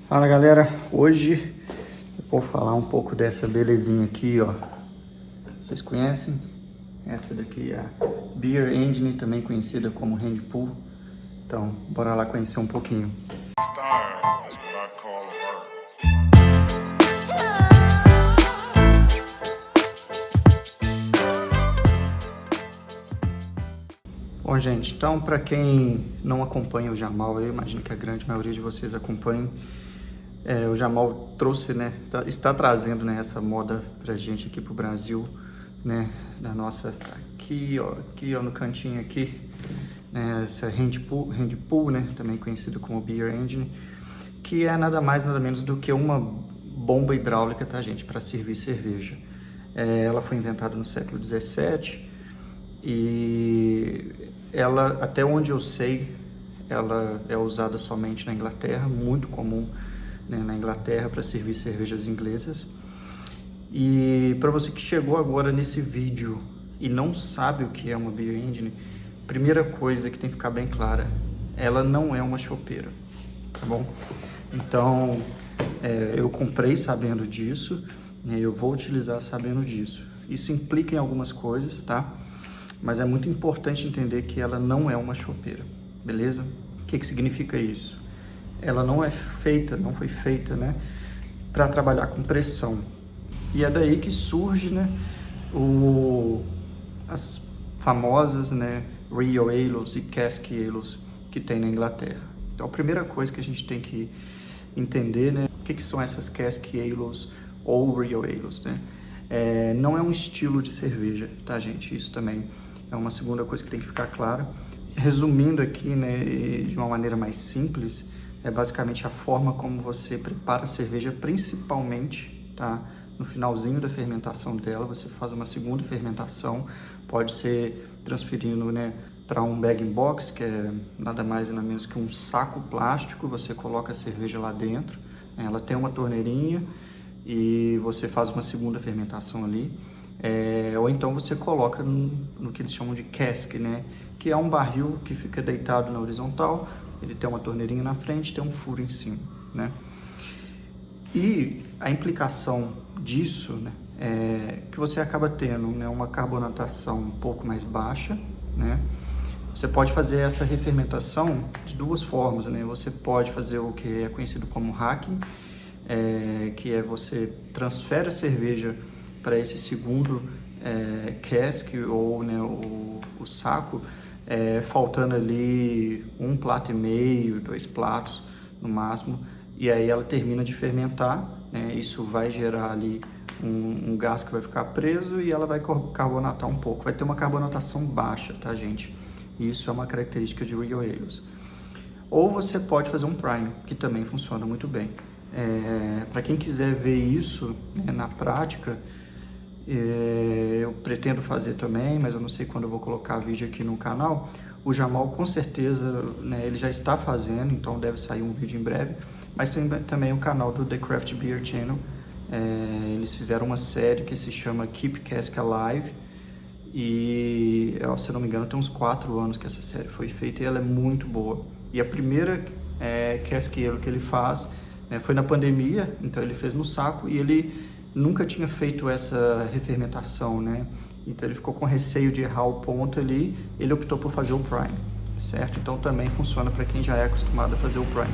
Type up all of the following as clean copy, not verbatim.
Fala galera, hoje eu vou falar um pouco dessa belezinha aqui, ó. Vocês conhecem? Essa daqui é a Beer Engine, também conhecida como Hand Pull. Então, bora lá conhecer um pouquinho. Bom, gente, então para quem não acompanha o Jamal, eu imagino que a grande maioria de vocês acompanhem. O Jamal trouxe, né, está trazendo, né, essa moda pra gente aqui pro Brasil, né, da nossa, aqui ó, no cantinho aqui, né, essa Hand Pull, né, também conhecido como Beer Engine, que é nada mais, nada menos do que uma bomba hidráulica, tá, gente, para servir cerveja. Ela foi inventada no século 17 e ela, até onde eu sei, ela é usada somente na Inglaterra, muito comum, né, na Inglaterra para servir cervejas inglesas. E para você que chegou agora nesse vídeo e não sabe o que é uma Beer Engine, primeira coisa que tem que ficar bem clara, ela não é uma chopeira, tá bom? Então, eu comprei sabendo disso, né, eu vou utilizar sabendo disso. Isso implica em algumas coisas, tá? Mas é muito importante entender que ela não é uma chopeira, beleza? O que significa isso? Ela não foi feita, né, para trabalhar com pressão. E é daí que surge, né, as famosas, né, Real Ales e Cask Ales que tem na Inglaterra. Então a primeira coisa que a gente tem que entender, né, o que são essas Cask Ales ou Real Ales, né? Não é um estilo de cerveja, tá, gente? Isso também é uma segunda coisa que tem que ficar clara. Resumindo aqui, né, de uma maneira mais simples, é basicamente a forma como você prepara a cerveja, principalmente, tá, no finalzinho da fermentação dela. Você faz uma segunda fermentação, pode ser transferindo, né, para um bag-in-box, que é nada mais nada menos que um saco plástico. Você coloca a cerveja lá dentro, né, ela tem uma torneirinha e você faz uma segunda fermentação ali. Ou então você coloca no que eles chamam de cask, né, que é um barril que fica deitado na horizontal. Ele tem uma torneirinha na frente, tem um furo em cima, né? E a implicação disso, né, é que você acaba tendo, né, uma carbonatação um pouco mais baixa, né? Você pode fazer essa refermentação de duas formas, né? Você pode fazer o que é conhecido como hacking, que é você transfere a cerveja para esse segundo cask ou, né, o saco, faltando ali 1,5 prato, 2 pratos no máximo, e aí ela termina de fermentar, né? Isso vai gerar ali um gás que vai ficar preso e ela vai carbonatar um pouco, vai ter uma carbonatação baixa, tá, gente? Isso é uma característica de Real Ales. Ou você pode fazer um prime, que também funciona muito bem. Para quem quiser ver isso, né, na prática, eu pretendo fazer também, mas eu não sei quando eu vou colocar vídeo aqui no canal. O Jamal com certeza, né, ele já está fazendo, então deve sair um vídeo em breve. Mas tem também o canal do The Craft Beer Channel. Eles fizeram uma série que se chama Keep Cask Alive. E, se eu não me engano, tem uns 4 anos que essa série foi feita e ela é muito boa. E a primeira Cask Ale que ele faz, né, foi na pandemia, então ele fez no saco e ele nunca tinha feito essa refermentação, né? Então ele ficou com receio de errar o ponto ali, ele optou por fazer o prime, certo? Então também funciona para quem já é acostumado a fazer o prime.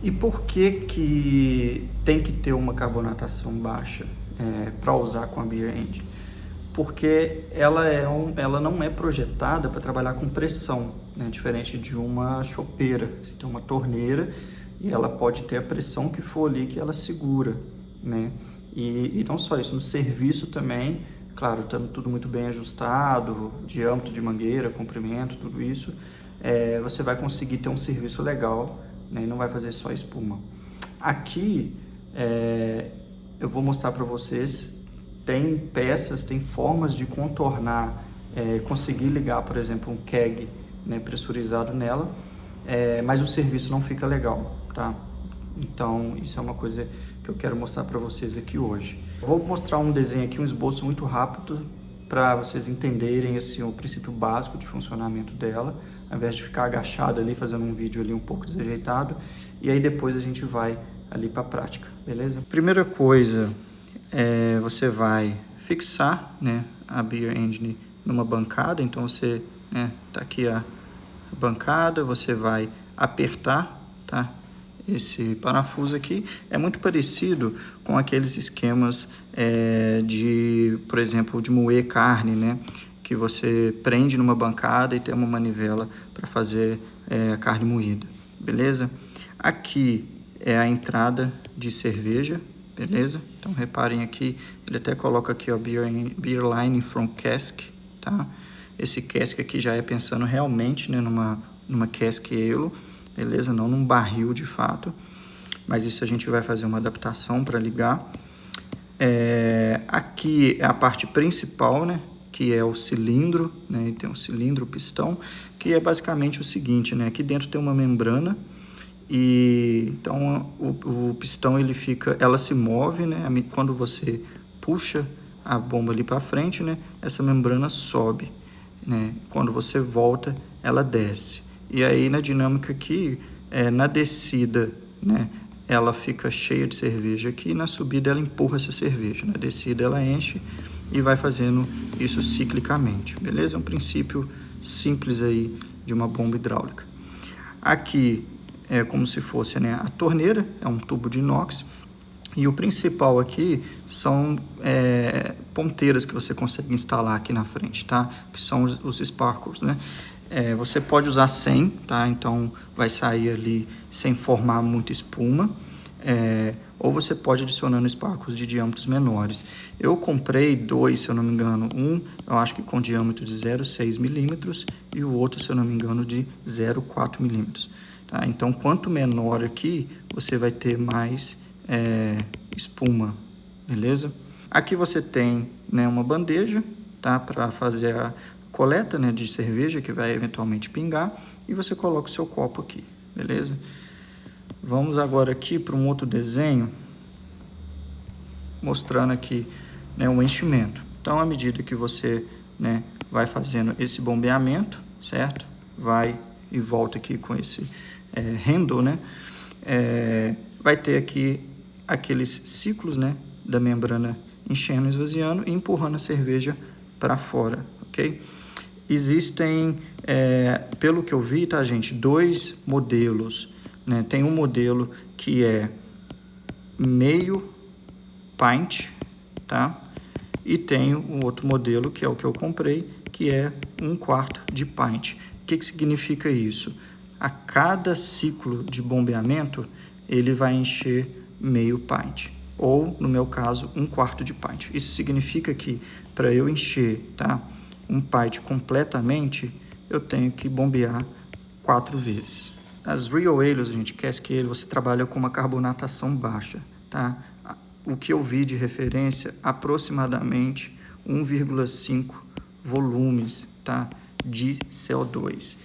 E por que tem que ter uma carbonatação baixa para usar com a Beer Engine? Porque ela não é projetada para trabalhar com pressão, né? Diferente de uma chopeira. Você tem uma torneira e ela pode ter a pressão que for ali que ela segura, né? E não só isso, no serviço também, claro, estando tudo muito bem ajustado, diâmetro de mangueira, comprimento, tudo isso, você vai conseguir ter um serviço legal, né, e não vai fazer só espuma. Aqui, eu vou mostrar para vocês, tem peças, tem formas de contornar, conseguir ligar, por exemplo, um keg, né, pressurizado nela, mas o serviço não fica legal, tá? Então, isso é uma coisa que eu quero mostrar para vocês aqui hoje. Eu vou mostrar um desenho aqui, um esboço muito rápido, para vocês entenderem assim, o princípio básico de funcionamento dela, ao invés de ficar agachado ali, fazendo um vídeo ali um pouco desajeitado. E aí depois a gente vai ali para a prática, beleza? Primeira coisa, você vai fixar, né, a Beer Engine numa bancada. Então você, né, tá aqui a bancada, você vai apertar, tá, esse parafuso aqui. É muito parecido com aqueles esquemas por exemplo, de moer carne, né, que você prende numa bancada e tem uma manivela para fazer a carne moída, beleza? Aqui é a entrada de cerveja, beleza? Então reparem aqui, ele até coloca aqui, ó, beer line from cask, tá? Esse cask aqui já é pensando realmente, né, numa cask ale, beleza? Não num barril de fato, mas isso a gente vai fazer uma adaptação para ligar. Aqui é a parte principal, né, que é o cilindro, né, e tem um cilindro, pistão, que é basicamente o seguinte, né, aqui dentro tem uma membrana, e então o pistão ela se move, né, quando você puxa a bomba ali para frente, né, essa membrana sobe, né, quando você volta ela desce, e aí na dinâmica aqui, na descida, né, ela fica cheia de cerveja aqui, e na subida ela empurra essa cerveja, na descida ela enche e vai fazendo isso ciclicamente, beleza? É um princípio simples aí de uma bomba hidráulica. Aqui é como se fosse, né, a torneira, é um tubo de inox, e o principal aqui são ponteiras que você consegue instalar aqui na frente, tá? Que são os sparkles, né? Você pode usar sem, tá? Então vai sair ali sem formar muita espuma, ou você pode adicionando sparkles de diâmetros menores. Eu comprei dois, se eu não me engano, eu acho que com diâmetro de 0,6 milímetros e o outro, se eu não me engano, de 0,4 milímetros. Tá? Então, quanto menor aqui, você vai ter mais espuma, beleza? Aqui você tem, né, uma bandeja, tá, para fazer a coleta, né, de cerveja que vai eventualmente pingar, e você coloca o seu copo aqui, beleza? Vamos agora aqui para um outro desenho, mostrando aqui, né, o enchimento. Então, à medida que você, né, vai fazendo esse bombeamento, certo? Vai e volta aqui com esse handle, né? Vai ter aqui aqueles ciclos, né, da membrana enchendo, esvaziando e empurrando a cerveja para fora, ok? Existem, pelo que eu vi, tá, gente, dois modelos, né? Tem um modelo que é meio pint, tá? E tem um outro modelo, que é o que eu comprei, que é 1/4 de pint. O que significa isso? A cada ciclo de bombeamento, ele vai encher meio pint, ou, no meu caso, 1/4 de pint. Isso significa que, para eu encher, tá, um pint completamente, eu tenho que bombear 4 vezes. As Real Ales, gente, cask ale, você trabalha com uma carbonatação baixa, tá? O que eu vi de referência, aproximadamente 1,5 volumes, tá, de CO2.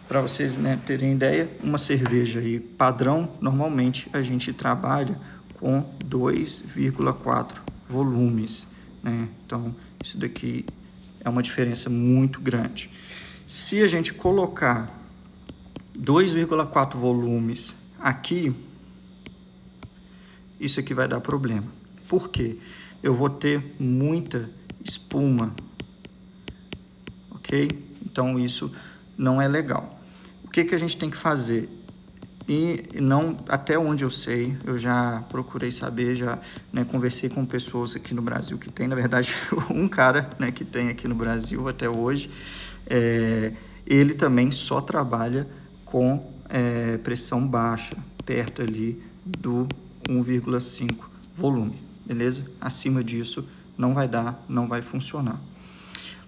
Para vocês, né, terem ideia, uma cerveja aí padrão, normalmente a gente trabalha com 2,4 volumes, né? Então, isso daqui é uma diferença muito grande. Se a gente colocar 2,4 volumes aqui, isso aqui vai dar problema. Por quê? Eu vou ter muita espuma, ok? Então, isso não é legal. O que a gente tem que fazer? E não, até onde eu sei, eu já procurei saber, já, né, conversei com pessoas aqui no Brasil que tem, na verdade, um cara, né, que tem aqui no Brasil até hoje, ele também só trabalha com pressão baixa, perto ali do 1,5 volume, beleza? Acima disso não vai dar, não vai funcionar.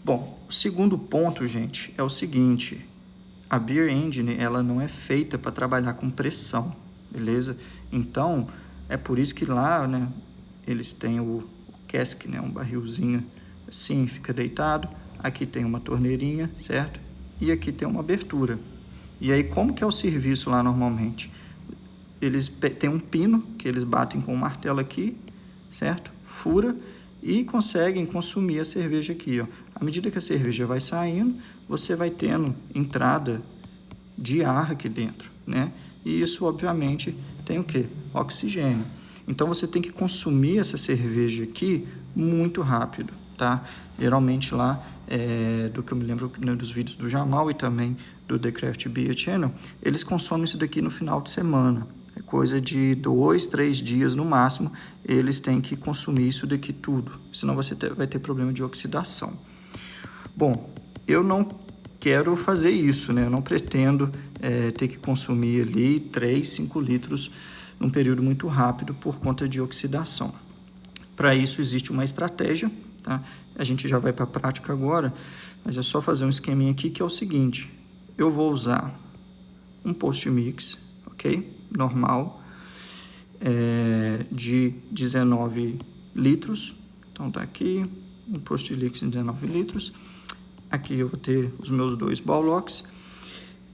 Bom, o segundo ponto, gente, é o seguinte: a Beer Engine, ela não é feita para trabalhar com pressão, beleza? Então, é por isso que lá, né, eles têm o cask, né, um barrilzinho assim, fica deitado. Aqui tem uma torneirinha, certo? E aqui tem uma abertura. E aí, como que é o serviço lá normalmente? Eles têm um pino que eles batem com um martelo aqui, certo? Fura e conseguem consumir a cerveja aqui, ó. À medida que a cerveja vai saindo, você vai tendo entrada de ar aqui dentro, né? E isso, obviamente, tem o quê? Oxigênio. Então você tem que consumir essa cerveja aqui muito rápido, tá? Geralmente lá, do que eu me lembro, né, dos vídeos do Jamal e também do The Craft Beer Channel, eles consomem isso daqui no final de semana. É coisa de 2, 3 dias no máximo, eles têm que consumir isso daqui tudo, senão você vai ter problema de oxidação. Bom, eu não quero fazer isso, né? Eu não pretendo ter que consumir ali 3, 5 litros num período muito rápido por conta de oxidação. Para isso existe uma estratégia, tá? A gente já vai para a prática agora, mas é só fazer um esqueminha aqui que é o seguinte: eu vou usar um post-mix, ok? Normal, de 19 litros. Então tá aqui, um post-mix de 19 litros. Aqui eu vou ter os meus 2 Bowlocks.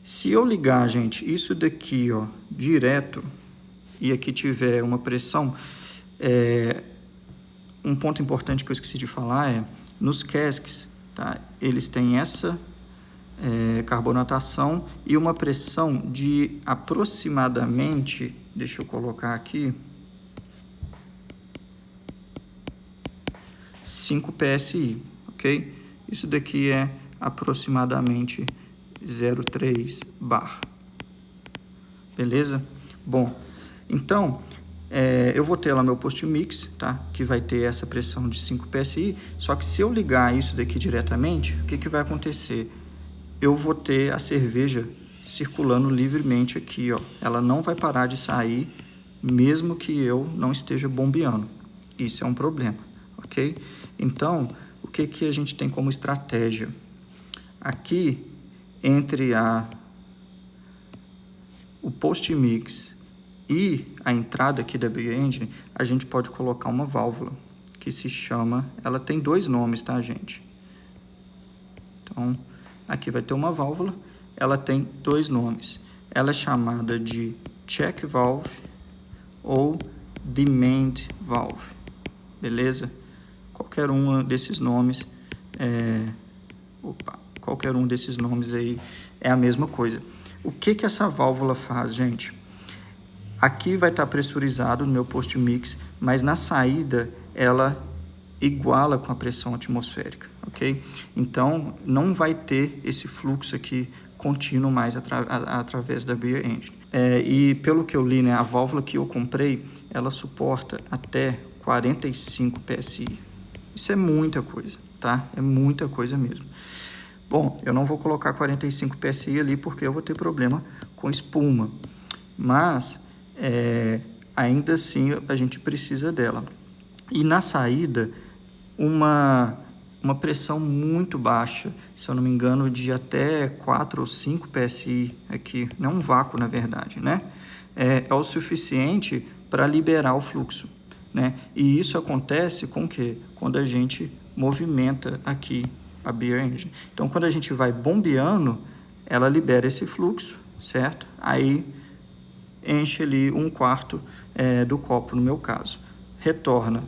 Se eu ligar, gente, isso daqui, ó, direto, e aqui tiver uma pressão, um ponto importante que eu esqueci de falar nos casks, tá? Eles têm essa carbonatação e uma pressão de aproximadamente, deixa eu colocar aqui, 5 psi, ok? Isso daqui é aproximadamente 0,3 bar. Beleza? Bom, então, eu vou ter lá meu post-mix, tá? Que vai ter essa pressão de 5 psi, só que se eu ligar isso daqui diretamente, o que vai acontecer? Eu vou ter a cerveja circulando livremente aqui, ó. Ela não vai parar de sair, mesmo que eu não esteja bombeando. Isso é um problema, ok? Então, o que a gente tem como estratégia? Aqui, entre o post-mix e a entrada aqui da Beer Engine, a gente pode colocar uma válvula, que se chama... Ela tem 2 nomes, tá, gente? Então, aqui vai ter uma válvula, ela tem 2 nomes. Ela é chamada de check valve ou demand valve, beleza? Qualquer um desses nomes, qualquer um desses nomes aí é a mesma coisa. O que essa válvula faz, gente? Aqui vai estar pressurizado no meu post-mix, mas na saída ela iguala com a pressão atmosférica, ok? Então, não vai ter esse fluxo aqui contínuo mais através da Beer Engine. E pelo que eu li, né, a válvula que eu comprei, ela suporta até 45 psi. Isso é muita coisa, tá? É muita coisa mesmo. Bom, eu não vou colocar 45 psi ali porque eu vou ter problema com espuma, mas ainda assim a gente precisa dela. E na saída, uma pressão muito baixa, se eu não me engano, de até 4 ou 5 psi aqui, não um vácuo na verdade, né? É o suficiente para liberar o fluxo, né? E isso acontece com o quê? Quando a gente movimenta aqui a Beer Engine. Então, quando a gente vai bombeando, ela libera esse fluxo, certo? Aí enche ali 1/4 do copo, no meu caso. Retorna,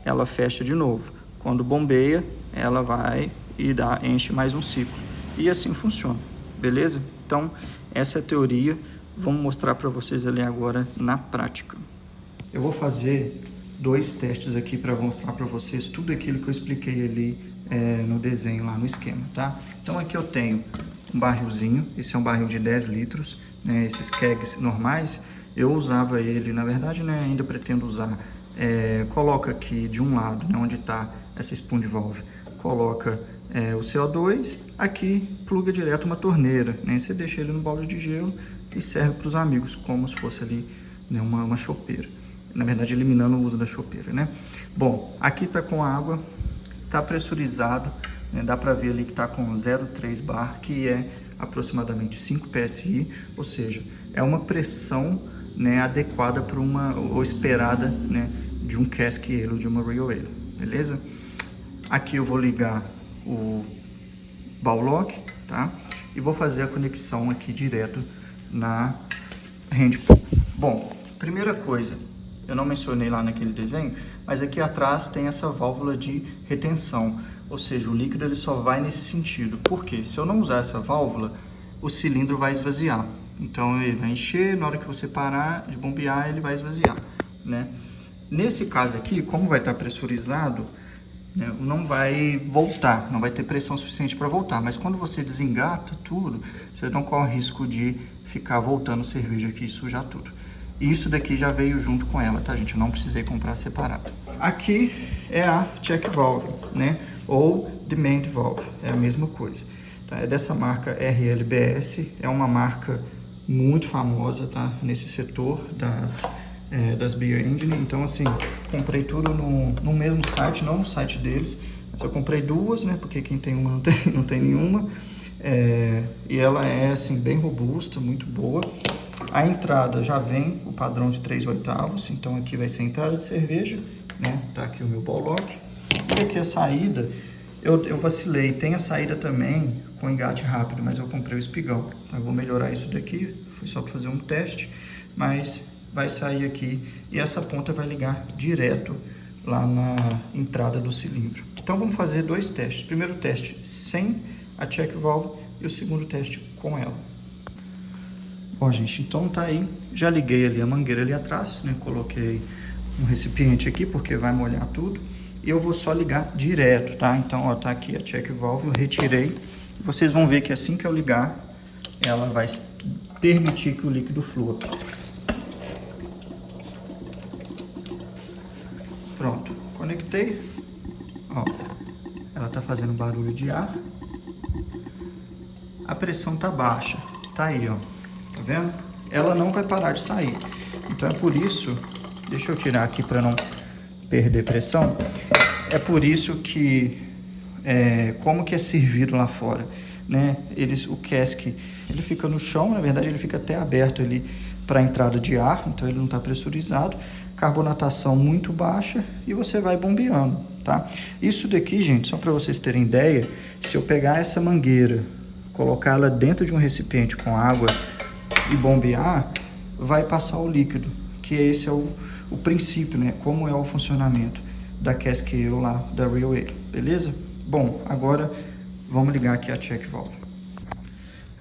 ela fecha de novo. Quando bombeia, ela vai e enche mais um ciclo. E assim funciona, beleza? Então, essa é a teoria. Vamos mostrar para vocês ali agora na prática. Eu vou fazer 2 testes aqui para mostrar para vocês tudo aquilo que eu expliquei ali no desenho, lá no esquema, tá? Então, aqui eu tenho um barrilzinho. Esse é um barril de 10 litros, né? Esses kegs normais, eu usava ele, na verdade, né, ainda pretendo usar. Coloca aqui de um lado, né, onde está essa spoon valve, coloca o CO2, aqui pluga direto uma torneira, né? Você deixa ele no balde de gelo e serve para os amigos, como se fosse ali, né, uma chopeira. Na verdade, eliminando o uso da chopeira, né? Bom, aqui está com água, está pressurizado, né? Dá para ver ali que está com 0,3 bar, que é aproximadamente 5 psi, ou seja, é uma pressão, né, adequada para ou esperada, né, de um cask ale ou de uma real ale, beleza? Aqui eu vou ligar o Bowlock, tá? E vou fazer a conexão aqui direto na hand pump. Bom, primeira coisa, eu não mencionei lá naquele desenho, mas aqui atrás tem essa válvula de retenção, ou seja, o líquido ele só vai nesse sentido. Por quê? Se eu não usar essa válvula, o cilindro vai esvaziar, Então ele vai encher, na hora que você parar de bombear, ele vai esvaziar, né? Nesse caso aqui, como vai estar pressurizado, né, não vai voltar, não vai ter pressão suficiente para voltar. Mas quando você desengata tudo, você não corre risco de ficar voltando cerveja aqui e sujar tudo. Isso daqui já veio junto com ela, tá, gente? Eu não precisei comprar separado. Aqui é a check valve, né? Ou demand valve, é a mesma coisa. Tá? É dessa marca RLBS, é uma marca muito famosa, tá? Nesse setor das Beer Engine. Então, assim, comprei tudo no mesmo site, não no site deles, mas eu comprei duas, né? Porque quem tem uma não tem nenhuma. E ela é, assim, bem robusta, muito boa. A entrada já vem o padrão de 3/8, então aqui vai ser a entrada de cerveja, né? Tá aqui o meu Bollock. E aqui a saída, eu vacilei, tem a saída também com engate rápido, mas eu comprei o espigão. Então eu vou melhorar isso daqui, foi só para fazer um teste, mas vai sair aqui e essa ponta vai ligar direto lá na entrada do cilindro. Então vamos fazer dois testes. Primeiro teste sem a check valve e o segundo teste com ela. Bom, gente, então tá aí, já liguei ali a mangueira ali atrás, né? Coloquei um recipiente aqui porque vai molhar tudo e eu vou só ligar direto, tá? Então, ó, tá aqui a check valve, eu retirei. Vocês vão ver que assim que eu ligar, ela vai permitir que o líquido flua. Pronto, conectei, ó, ela tá fazendo barulho de ar, a pressão tá baixa, tá aí, ó. Tá vendo? Ela não vai parar de sair. Então é por isso, deixa eu tirar aqui para não perder pressão. É por isso que, como que é servido lá fora, né? O cask, ele fica no chão, na verdade ele fica até aberto ali para entrada de ar, então ele não está pressurizado. Carbonatação muito baixa e você vai bombeando, tá? Isso daqui, gente, só para vocês terem ideia, se eu pegar essa mangueira, colocar ela dentro de um recipiente com água e bombear, vai passar o líquido, que esse é o princípio, né? Como é o funcionamento da cask ale lá da Real Ale, beleza? Bom, agora vamos ligar aqui a check valve.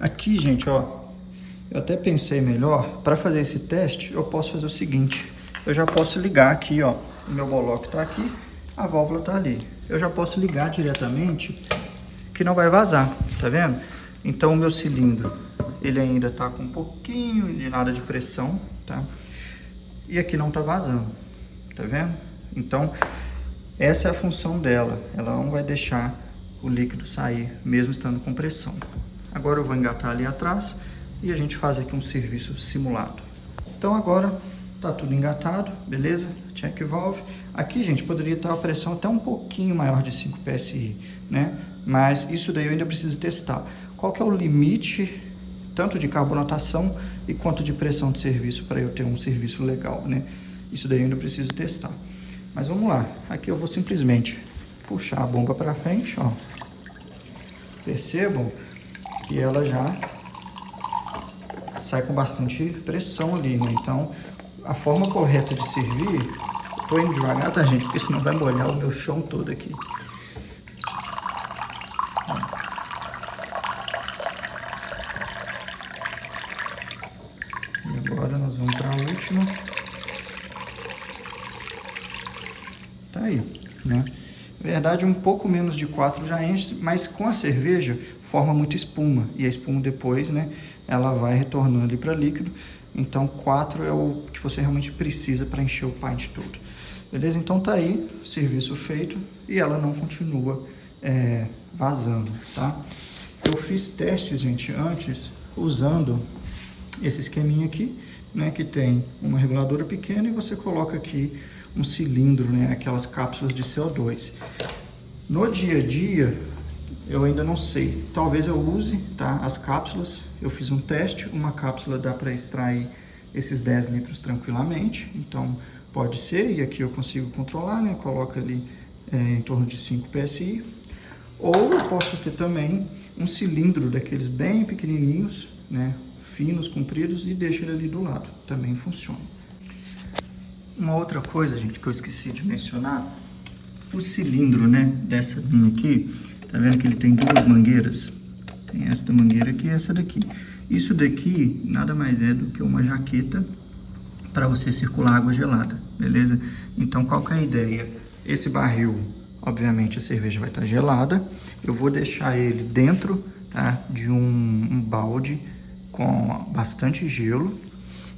Aqui, gente, ó, eu até pensei melhor, para fazer esse teste, eu posso fazer o seguinte, eu já posso ligar aqui, ó, o meu Bollock tá aqui, a válvula tá ali. Eu já posso ligar diretamente, que não vai vazar, tá vendo? Então o meu cilindro, ele ainda tá com um pouquinho de nada de pressão, tá? E aqui não tá vazando, tá vendo? Então, essa é a função dela, ela não vai deixar o líquido sair, mesmo estando com pressão. Agora eu vou engatar ali atrás e a gente faz aqui um serviço simulado. Então agora tá tudo engatado, beleza? Check valve. Aqui, gente, poderia estar a pressão até um pouquinho maior de 5 psi, né? Mas isso daí eu ainda preciso testar. Qual que é o limite, tanto de carbonatação e quanto de pressão de serviço, para eu ter um serviço legal, né? Isso daí eu ainda preciso testar. Mas vamos lá. Aqui eu vou simplesmente puxar a bomba para frente, ó. Percebam que ela já sai com bastante pressão ali, né? Então, a forma correta de servir, tô indo devagar, tá, gente? Porque senão vai molhar o meu chão todo aqui. E agora nós vamos para a última. Tá aí, né? Na verdade, um pouco menos de 4 já enche, mas com a cerveja forma muita espuma. E a espuma depois, né, ela vai retornando ali para líquido. Então 4 é o que você realmente precisa para encher o pint todo. Beleza? Então tá aí, serviço feito e ela não continua vazando, tá? Eu fiz testes, gente, antes usando esse esqueminha aqui, né, que tem uma reguladora pequena e você coloca aqui um cilindro, né, aquelas cápsulas de CO2. No dia a dia, eu ainda não sei, talvez eu use, tá, as cápsulas. Eu fiz um teste, uma cápsula dá para extrair esses 10 litros tranquilamente, então pode ser, e aqui eu consigo controlar, né, coloca ali em torno de 5 psi. Ou eu posso ter também um cilindro daqueles bem pequenininhos, né, finos, compridos, e deixo ele ali do lado, também funciona. Uma outra coisa, gente, que eu esqueci de mencionar, o cilindro, né, dessa linha aqui, tá vendo que ele tem duas mangueiras? Tem essa mangueira aqui e essa daqui. Isso daqui nada mais é do que uma jaqueta para você circular água gelada, beleza? Então, qual que é a ideia? Esse barril, obviamente, a cerveja vai estar gelada. Eu vou deixar ele dentro, tá, de um balde com bastante gelo.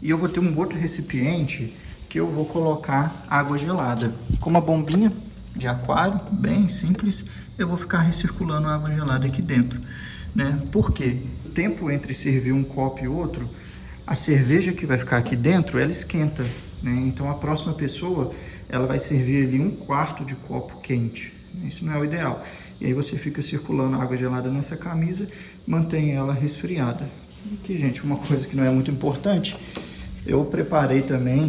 E eu vou ter um outro recipiente que eu vou colocar água gelada. Com uma bombinha de aquário, bem simples, eu vou ficar recirculando água gelada aqui dentro, né? Por quê? O tempo entre servir um copo e outro, a cerveja que vai ficar aqui dentro, ela esquenta, né? Então a próxima pessoa, ela vai servir ali 1/4 de copo quente. Isso não é o ideal. E aí você fica circulando água gelada nessa camisa, mantém ela resfriada. E aqui, gente, uma coisa que não é muito importante, eu preparei também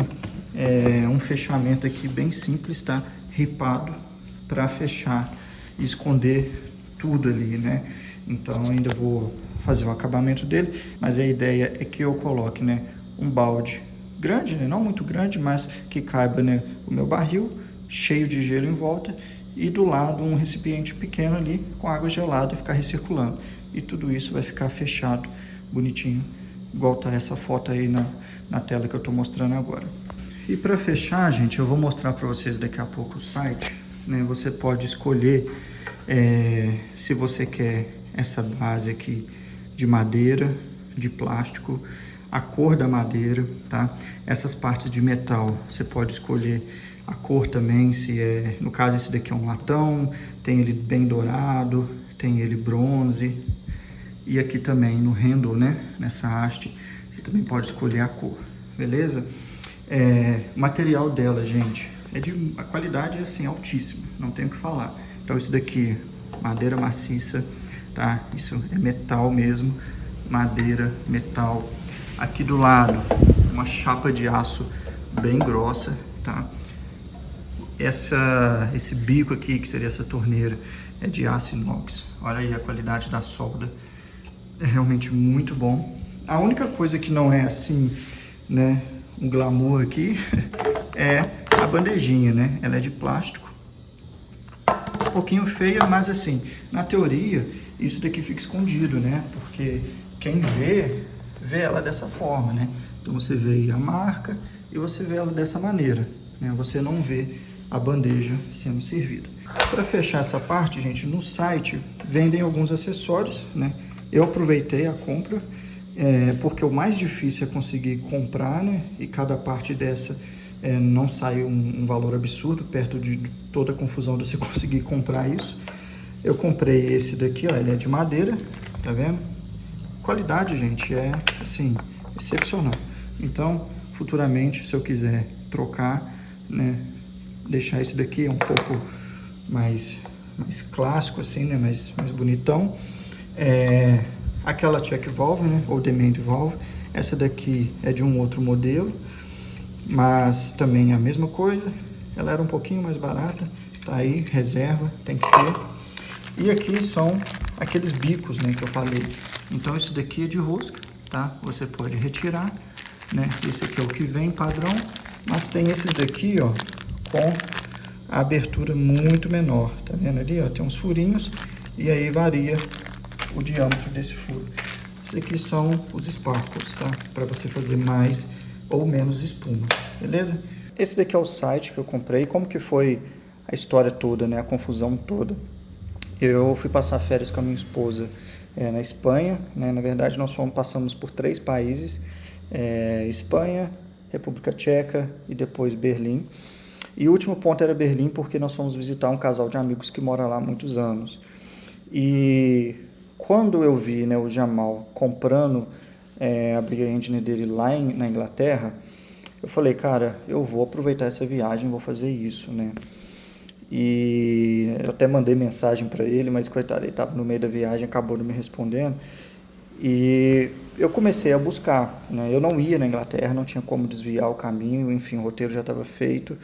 um fechamento aqui bem simples, tá? Ripado, para fechar e esconder tudo ali, né? Então ainda vou fazer o acabamento dele, mas a ideia é que eu coloque, né, um balde grande, né, não muito grande, mas que caiba, né, o meu barril cheio de gelo em volta e do lado um recipiente pequeno ali com água gelada e ficar recirculando. E tudo isso vai ficar fechado, bonitinho, igual tá essa foto aí na tela que eu tô mostrando agora. E para fechar, gente, eu vou mostrar para vocês daqui a pouco o site, né? Você pode escolher se você quer essa base aqui de madeira, de plástico, a cor da madeira, tá? Essas partes de metal, você pode escolher a cor também, se é, no caso esse daqui é um latão, tem ele bem dourado, tem ele bronze, e aqui também no handle, né, nessa haste, você também pode escolher a cor, beleza? O material dela, gente, a qualidade é assim, altíssima, não tenho o que falar. Então isso daqui, madeira maciça, tá? Isso é metal mesmo, madeira, metal. Aqui do lado, uma chapa de aço bem grossa, tá? Esse bico aqui, que seria essa torneira, é de aço inox. Olha aí a qualidade da solda, é realmente muito bom. A única coisa que não é assim, né, um glamour aqui, é a bandejinha, né? Ela é de plástico, um pouquinho feia, mas assim, na teoria, isso daqui fica escondido, né? Porque quem vê ela dessa forma, né? Então você vê aí a marca e você vê ela dessa maneira, né? Você não vê a bandeja sendo servida. Para fechar essa parte, gente, no site vendem alguns acessórios, né? Eu aproveitei a compra, porque o mais difícil é conseguir comprar, né? E cada parte dessa não sai um valor absurdo, perto de toda a confusão de você conseguir comprar isso. Eu comprei esse daqui, ó, ele é de madeira, tá vendo? Qualidade, gente, é assim, excepcional. Então, futuramente, se eu quiser trocar, né, deixar esse daqui um pouco mais clássico, assim, né, mais bonitão. Aquela check valve, né, ou demand valve, essa daqui é de um outro modelo, mas também é a mesma coisa. Ela era um pouquinho mais barata, tá aí, reserva, tem que ter. E aqui são aqueles bicos, né, que eu falei. Então isso daqui é de rosca, tá? Você pode retirar, né? Esse aqui é o que vem padrão, mas tem esses daqui, ó, com a abertura muito menor, tá vendo ali, ó? Tem uns furinhos e aí varia o diâmetro desse furo. Esses aqui são os sparkles, tá? Para você fazer mais ou menos espuma, beleza? Esse daqui é o site que eu comprei. Como que foi a história toda, né? A confusão toda. Eu fui passar férias com a minha esposa na Espanha, né? Na verdade, nós passamos por 3 países, Espanha, República Tcheca e depois Berlim. E o último ponto era Berlim, porque nós fomos visitar um casal de amigos que mora lá há muitos anos. E quando eu vi, né, o Jamal comprando a Beer Engine dele lá na Inglaterra, eu falei, cara, eu vou aproveitar essa viagem, vou fazer isso, né? E eu até mandei mensagem para ele, mas coitado, ele estava no meio da viagem, acabou não me respondendo. E eu comecei a buscar, né? Eu não ia na Inglaterra, não tinha como desviar o caminho, enfim, o roteiro já estava feito.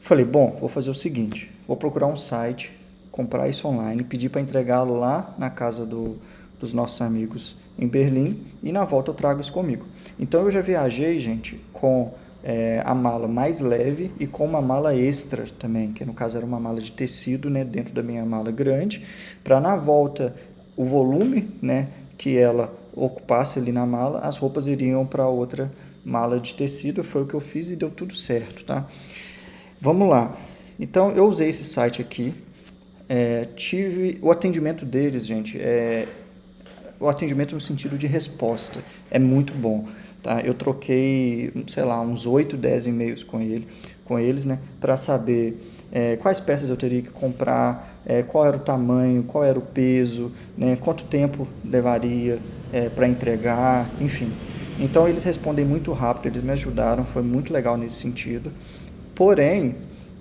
Falei, bom, vou fazer o seguinte, vou procurar um site, comprar isso online, pedir para entregar lá na casa dos nossos amigos em Berlim, e na volta eu trago isso comigo. Então eu já viajei, gente, com a mala mais leve e com uma mala extra também, que no caso era uma mala de tecido, né, dentro da minha mala grande, para na volta o volume, né, que ela ocupasse ali na mala, as roupas iriam para outra mala de tecido. Foi o que eu fiz e deu tudo certo, tá? Vamos lá. Então, eu usei esse site aqui. Tive o atendimento deles, gente, o atendimento no sentido de resposta é muito bom, tá? Eu troquei, sei lá, uns 8, 10 e-mails com eles, né, para saber quais peças eu teria que comprar, qual era o tamanho, qual era o peso, né, quanto tempo levaria para entregar, enfim. Então eles respondem muito rápido, eles me ajudaram, foi muito legal nesse sentido. Porém,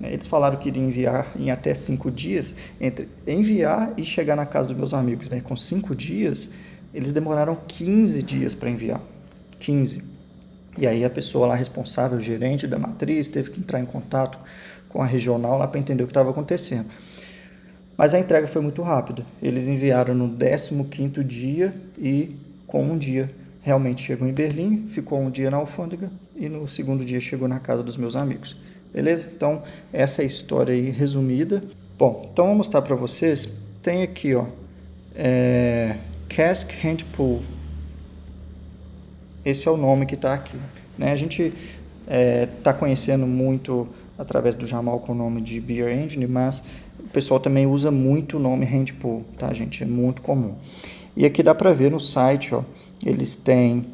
eles falaram que iriam enviar em até 5 dias, entre enviar e chegar na casa dos meus amigos, né? Com 5 dias, eles demoraram 15 dias para enviar. 15. E aí a pessoa lá responsável, o gerente da matriz, teve que entrar em contato com a regional lá para entender o que estava acontecendo. Mas a entrega foi muito rápida. Eles enviaram no 15º dia e com um dia realmente chegou em Berlim, ficou um dia na alfândega e no segundo dia chegou na casa dos meus amigos. Beleza? Então, essa é a história aí resumida. Bom, então vou mostrar para vocês. Tem aqui, ó, Cask Hand Pull. Esse é o nome que está aqui, né? A gente está conhecendo muito através do Jamal com o nome de Beer Engine, mas o pessoal também usa muito o nome Hand Pull, tá, gente? É muito comum. E aqui dá para ver no site, ó, eles têm,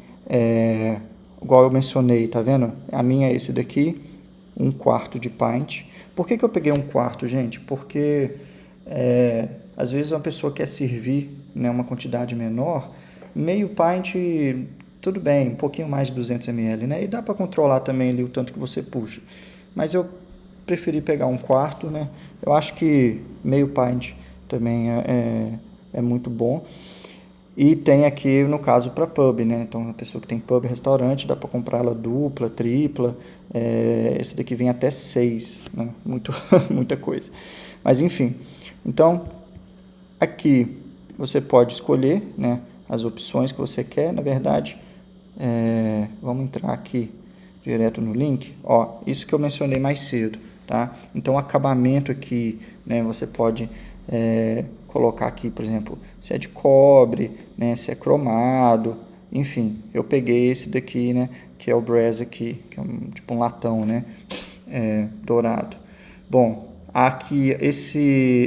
igual eu mencionei, tá vendo? A minha é esse daqui, 1/4 de pint. Por que eu peguei 1/4, gente? Porque às vezes uma pessoa quer servir, né, uma quantidade menor, meio pint, tudo bem, um pouquinho mais de 200 ml, né? E dá para controlar também ali o tanto que você puxa. Mas eu preferi pegar 1/4, né? Eu acho que meio pint também é muito bom. E tem aqui, no caso, para pub, né? Então, a pessoa que tem pub, restaurante, dá para comprar ela dupla, tripla. Esse daqui vem até 6, né? Muita coisa. Mas, enfim. Então, aqui você pode escolher, né, as opções que você quer. Na verdade, vamos entrar aqui direto no link. Ó, isso que eu mencionei mais cedo, tá? Então, o acabamento aqui, né, você pode colocar aqui, por exemplo, se é de cobre, né, se é cromado, enfim, eu peguei esse daqui, né, que é o brass aqui, que é tipo um latão, né, dourado. Bom, aqui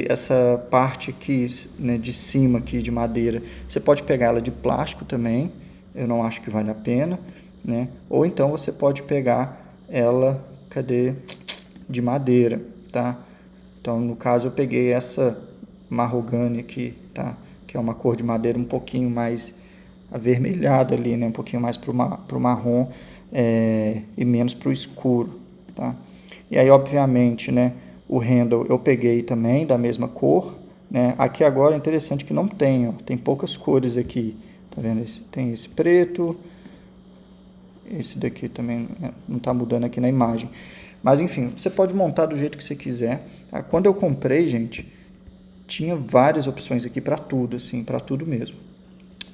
essa parte aqui, né, de cima aqui de madeira, você pode pegar ela de plástico também, eu não acho que vale a pena, né, ou então você pode pegar ela, de madeira, tá? Então, no caso, eu peguei essa mahogany aqui, tá? Que é uma cor de madeira um pouquinho mais avermelhada ali, né? Um pouquinho mais pro marrom e menos pro escuro, tá? E aí, obviamente, né? O handle eu peguei também da mesma cor, né? Aqui agora é interessante que não tem, ó, tem poucas cores aqui, tá vendo? Tem esse preto, esse daqui também não tá mudando aqui na imagem. Mas, enfim, você pode montar do jeito que você quiser. Tá? Quando eu comprei, gente, tinha várias opções aqui para tudo, assim, para tudo mesmo.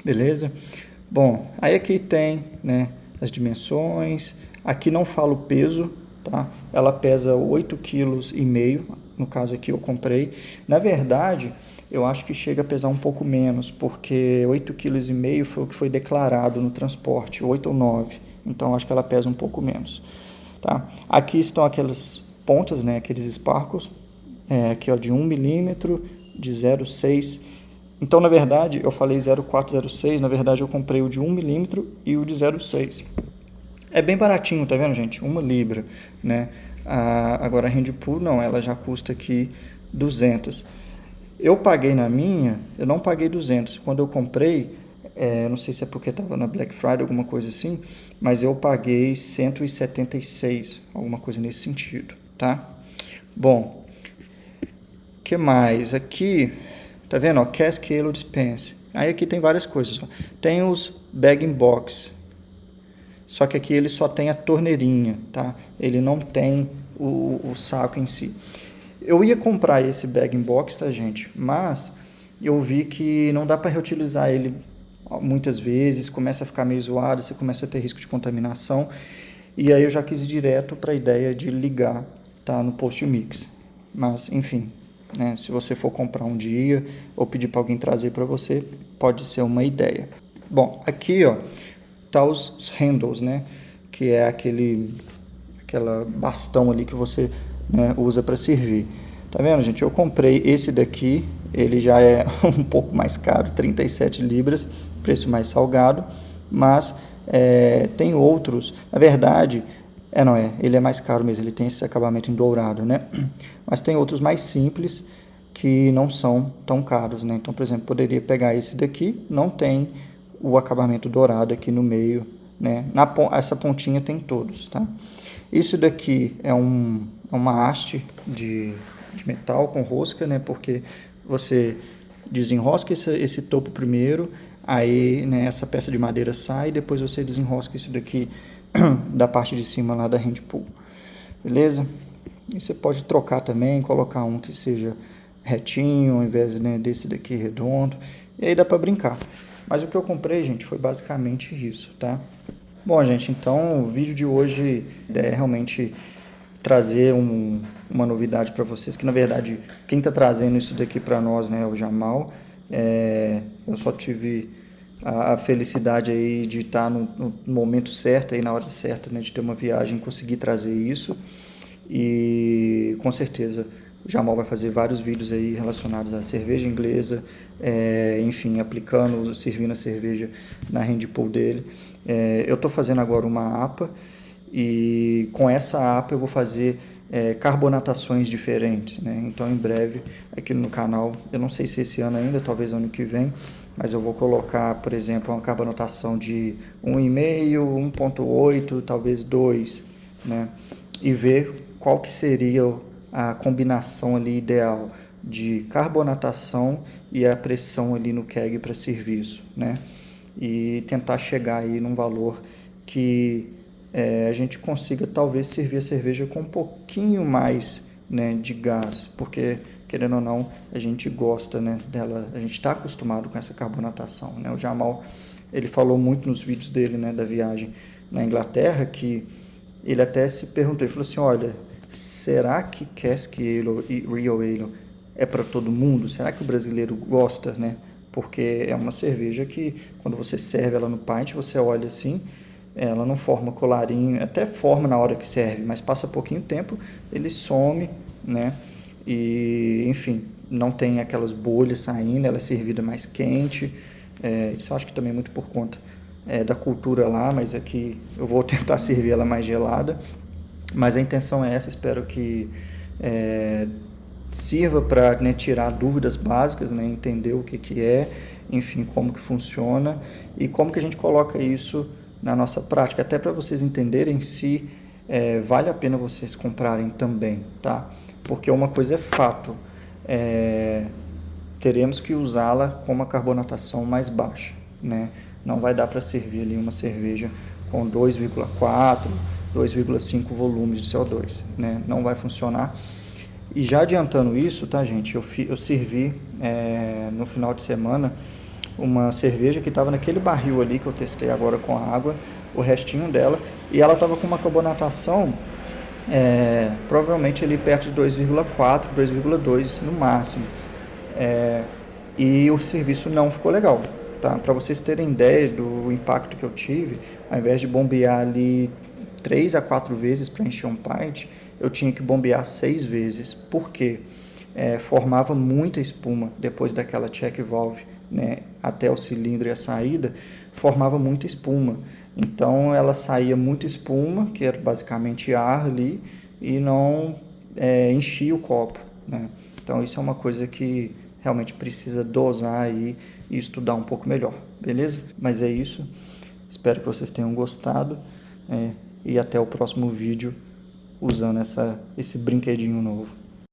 Beleza? Bom, aí aqui tem, né, as dimensões. Aqui não fala o peso, tá? Ela pesa 8,5 kg. No caso aqui eu comprei. Na verdade, eu acho que chega a pesar um pouco menos, porque 8,5 kg foi o que foi declarado no transporte, 8 ou 9. Então, acho que ela pesa um pouco menos. Tá? Aqui estão aquelas pontas, né, aqueles sparkles, aqui ó, de 1 milímetro, de 0,6. Então, na verdade, eu falei 0,406, na verdade eu comprei o de 1 milímetro e o de 0,6. É bem baratinho, tá vendo, gente? 1 libra, né? Agora a Hand Pull não, ela já custa aqui 200. Eu paguei na minha, eu não paguei 200. Quando eu comprei, não sei se é porque estava na Black Friday, alguma coisa assim, mas eu paguei 176, alguma coisa nesse sentido, tá? Bom, o que mais? Aqui, tá vendo? Ó, Cask Ale Dispense. Aí aqui tem várias coisas. Ó. Tem os bag-in-box, só que aqui ele só tem a torneirinha, tá? Ele não tem o saco em si. Eu ia comprar esse bag-in-box, tá, gente? Mas eu vi que não dá para reutilizar ele muitas vezes, começa a ficar meio zoado, você começa a ter risco de contaminação, e aí eu já quis ir direto para a ideia de ligar, tá, no post-mix. Mas, enfim, né, se você for comprar um dia ou pedir para alguém trazer para você, pode ser uma ideia. Bom, aqui, ó, tá os handles, né? Que é aquela bastão ali que você, né, usa para servir. Tá vendo, gente? Eu comprei esse daqui, ele já é um pouco mais caro, 37 libras, preço mais salgado, mas tem outros, na verdade, ele é mais caro mesmo, ele tem esse acabamento em dourado, né? Mas tem outros mais simples que não são tão caros, né? Então, por exemplo, poderia pegar esse daqui, não tem o acabamento dourado aqui no meio, né? Essa pontinha tem todos, tá? Isso daqui é uma haste de metal com rosca, né? Porque você desenrosca esse topo primeiro, aí, né, essa peça de madeira sai, depois você desenrosca isso daqui da parte de cima lá da hand pull, beleza? E você pode trocar também, colocar um que seja retinho, ao invés, né, desse daqui redondo, e aí dá para brincar. Mas o que eu comprei, gente, foi basicamente isso, tá? Bom, gente, então o vídeo de hoje é realmente trazer uma novidade para vocês, que na verdade quem está trazendo isso daqui para nós, né, é o Jamal. Eu só tive a felicidade aí de estar no momento certo, aí na hora certa, né, de ter uma viagem e conseguir trazer isso. E com certeza o Jamal vai fazer vários vídeos aí relacionados à cerveja inglesa, enfim, servindo a cerveja na hand pull dele. Eu estou fazendo agora uma APA, e com essa APA eu vou fazer carbonatações diferentes, né? Então em breve aqui no canal, eu não sei se esse ano ainda, talvez ano que vem, mas eu vou colocar, por exemplo, uma carbonatação de 1,5, 1,8, talvez 2, né? E ver qual que seria a combinação ali ideal de carbonatação e a pressão ali no keg para serviço, né? E tentar chegar aí num valor que a gente consiga talvez servir a cerveja com um pouquinho mais, né, de gás, porque querendo ou não a gente gosta, né, dela, a gente está acostumado com essa carbonatação, né? O Jamal, ele falou muito nos vídeos dele, né, da viagem na Inglaterra, que ele até se perguntou, ele falou assim, olha, será que Cask Ale e Real Ale é para todo mundo? Será que o brasileiro gosta, né? Porque é uma cerveja que quando você serve ela no pint, você olha assim, ela não forma colarinho, até forma na hora que serve, mas passa pouquinho tempo, ele some, né? E, enfim, não tem aquelas bolhas saindo, ela é servida mais quente. Isso eu acho que também é muito por conta da cultura lá, mas aqui eu vou tentar servir ela mais gelada. Mas a intenção é essa, espero que sirva para, né, tirar dúvidas básicas, né, entender o que é, enfim, como que funciona e como que a gente coloca isso na nossa prática, até para vocês entenderem se vale a pena vocês comprarem também, tá? Porque uma coisa é fato, teremos que usá-la com uma carbonatação mais baixa, né? Não vai dar para servir ali uma cerveja com 2,4, 2,5 volumes de CO2, né? Não vai funcionar. E já adiantando isso, tá, gente? Eu servi no final de semana uma cerveja que estava naquele barril ali que eu testei agora com a água, o restinho dela, e ela estava com uma carbonatação provavelmente ali perto de 2,4, 2,2 no máximo. E o serviço não ficou legal, tá? Para vocês terem ideia do impacto que eu tive, ao invés de bombear ali 3 a 4 vezes para encher um pint, eu tinha que bombear 6 vezes. Por quê? Formava muita espuma depois daquela check valve, né, até o cilindro e a saída, formava muita espuma. Então ela saía muita espuma, que era basicamente ar ali, e não enchia o copo, né? Então isso é uma coisa que realmente precisa dosar aí e estudar um pouco melhor, beleza? Mas é isso, espero que vocês tenham gostado, e até o próximo vídeo usando esse brinquedinho novo.